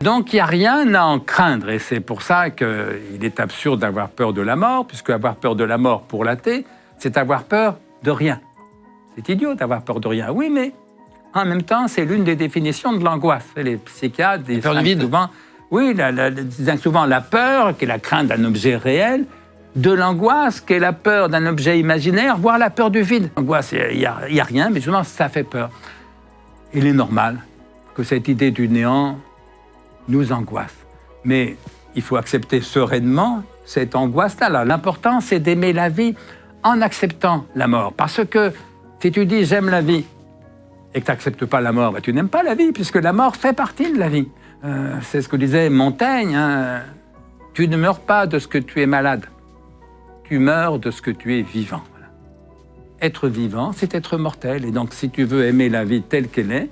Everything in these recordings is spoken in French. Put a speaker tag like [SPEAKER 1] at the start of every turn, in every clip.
[SPEAKER 1] Donc il n'y a rien à en craindre, et c'est pour ça qu'il est absurde d'avoir peur de la mort, puisque avoir peur de la mort pour l'athée, c'est avoir peur de rien. C'est idiot d'avoir peur de rien, oui, mais en même temps, c'est l'une des définitions de l'angoisse. Les psychiatres disent
[SPEAKER 2] peur du vide.
[SPEAKER 1] souvent, oui, disent souvent la peur, qui est la crainte d'un objet réel, de l'angoisse, qui est la peur d'un objet imaginaire, voire la peur du vide. L'angoisse, il n'y a rien, mais souvent ça fait peur. Il est normal que cette idée du néant nous angoisse. Mais il faut accepter sereinement cette angoisse-là. L'important, c'est d'aimer la vie en acceptant la mort. Parce que si tu dis « j'aime la vie » et que tu n'acceptes pas la mort, ben, tu n'aimes pas la vie, puisque la mort fait partie de la vie. C'est ce que disait Montaigne, hein. Tu ne meurs pas de ce que tu es malade, tu meurs de ce que tu es vivant. Voilà. Être vivant, c'est être mortel. Et donc, si tu veux aimer la vie telle qu'elle est,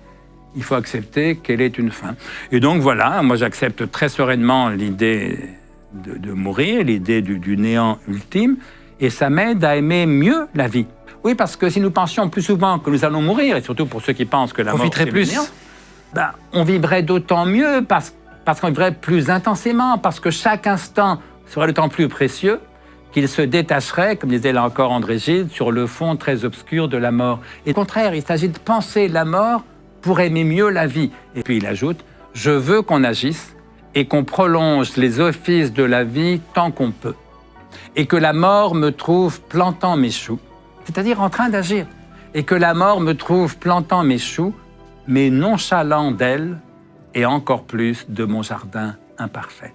[SPEAKER 1] il faut accepter qu'elle est une fin. Et donc voilà, moi j'accepte très sereinement l'idée de mourir, l'idée du néant ultime, et ça m'aide à aimer mieux la vie. Oui, parce que si nous pensions plus souvent que nous allons mourir, et surtout pour ceux qui pensent que la mort c'est le néant, ben, on vivrait d'autant mieux parce qu'on vivrait plus intensément, parce que chaque instant serait d'autant plus précieux qu'il se détacherait, comme disait là encore André Gide, sur le fond très obscur de la mort. Et au contraire, il s'agit de penser la mort pour aimer mieux la vie. Et puis il ajoute, je veux qu'on agisse et qu'on prolonge les offices de la vie tant qu'on peut. Et que la mort me trouve plantant mes choux, c'est-à-dire en train d'agir. Et que la mort me trouve plantant mes choux, mais nonchalant d'elle et encore plus de mon jardin imparfait.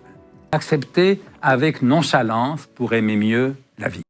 [SPEAKER 1] Accepter avec nonchalance pour aimer mieux la vie.